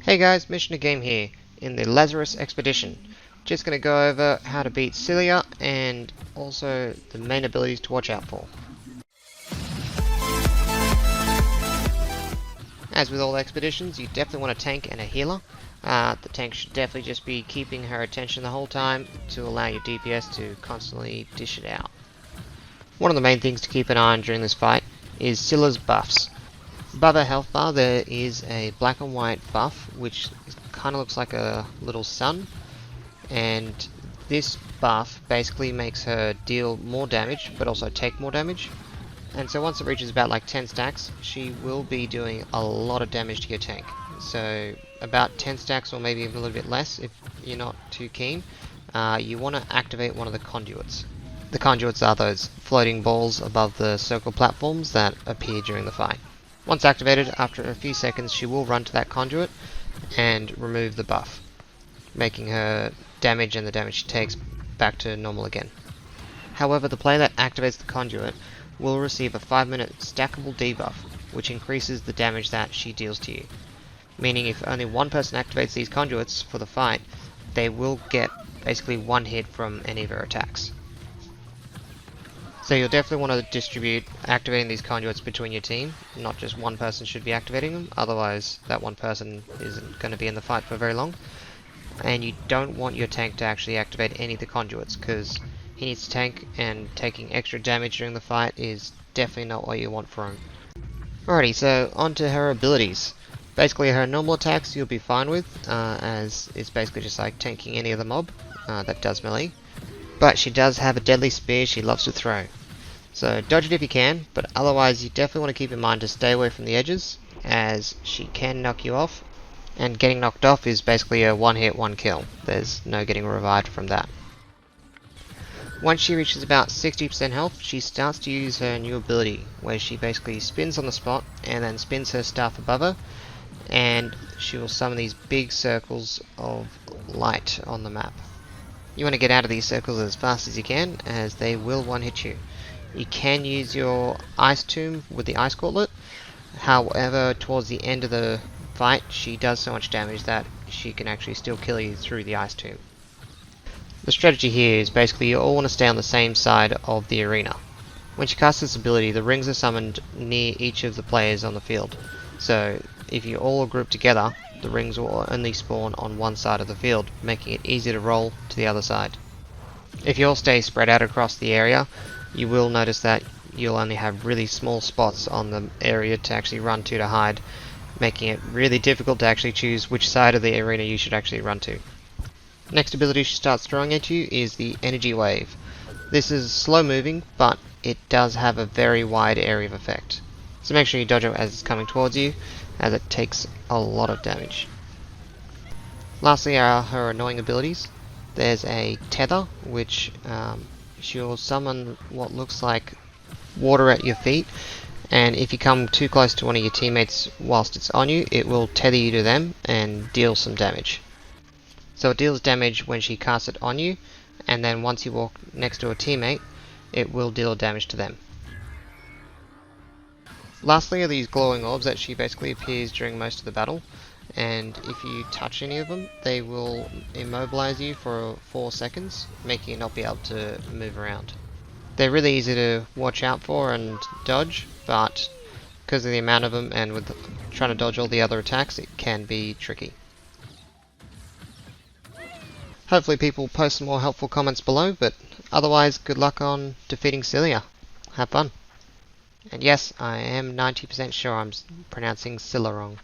Hey guys, Mission to Game here, in the Lazarus expedition. Just going to go over how to beat Cilla and also the main abilities to watch out for. As with all expeditions, you definitely want a tank and a healer. The tank should definitely just be keeping her attention the whole time to allow your DPS to constantly dish it out. One of the main things to keep an eye on during this fight is Cilla's buffs. Above her health bar there is a black and white buff which kind of looks like a little sun, and this buff basically makes her deal more damage but also take more damage. And so once it reaches about like 10 stacks, she will be doing a lot of damage to your tank. So about 10 stacks or maybe even a little bit less if you're not too keen. You want to activate one of the conduits. The conduits are those floating balls above the circle platforms that appear during the fight. Once activated, after a few seconds she will run to that conduit and remove the buff, making her damage and the damage she takes back to normal again. However, the player that activates the conduit will receive a 5-minute stackable debuff, which increases the damage that she deals to you. Meaning if only one person activates these conduits for the fight, they will get basically one hit from any of her attacks. So you'll definitely want to distribute activating these conduits between your team. Not just one person should be activating them, otherwise that one person isn't going to be in the fight for very long. And you don't want your tank to actually activate any of the conduits, because he needs to tank, and taking extra damage during the fight is definitely not what you want for him. Alrighty, so on to her abilities. Basically her normal attacks you'll be fine with, as it's basically just like tanking any other mob that does melee. But she does have a deadly spear she loves to throw. So dodge it if you can, but otherwise you definitely want to keep in mind to stay away from the edges, as she can knock you off. And getting knocked off is basically a one hit, one kill. There's no getting revived from that. Once she reaches about 60% health, she starts to use her new ability, where she basically spins on the spot and then spins her staff above her, and she will summon these big circles of light on the map. You want to get out of these circles as fast as you can, as they will one-hit you. You can use your Ice Tomb with the Ice Gauntlet, however towards the end of the fight she does so much damage that she can actually still kill you through the Ice Tomb. The strategy here is basically you all want to stay on the same side of the arena. When she casts this ability, the rings are summoned near each of the players on the field. So if you all group together, the rings will only spawn on one side of the field, making it easy to roll to the other side. If you all stay spread out across the area, you will notice that you'll only have really small spots on the area to actually run to hide, making it really difficult to actually choose which side of the arena you should actually run to. Next ability she starts throwing at you is the Energy Wave. This is slow moving, but it does have a very wide area of effect. So make sure you dodge it as it's coming towards you, as it takes a lot of damage. Lastly are her annoying abilities. There's a Tether, which she'll summon what looks like water at your feet, and if you come too close to one of your teammates whilst it's on you, it will tether you to them and deal some damage. So it deals damage when she casts it on you, and then once you walk next to a teammate, it will deal damage to them. Lastly are these glowing orbs that she basically appears during most of the battle, and if you touch any of them, they will immobilize you for 4 seconds, making you not be able to move around. They're really easy to watch out for and dodge, but because of the amount of them and with trying to dodge all the other attacks, it can be tricky. Hopefully people post some more helpful comments below, but otherwise good luck on defeating Cilla. Have fun. And yes, I am 90% sure I'm pronouncing Cilla wrong.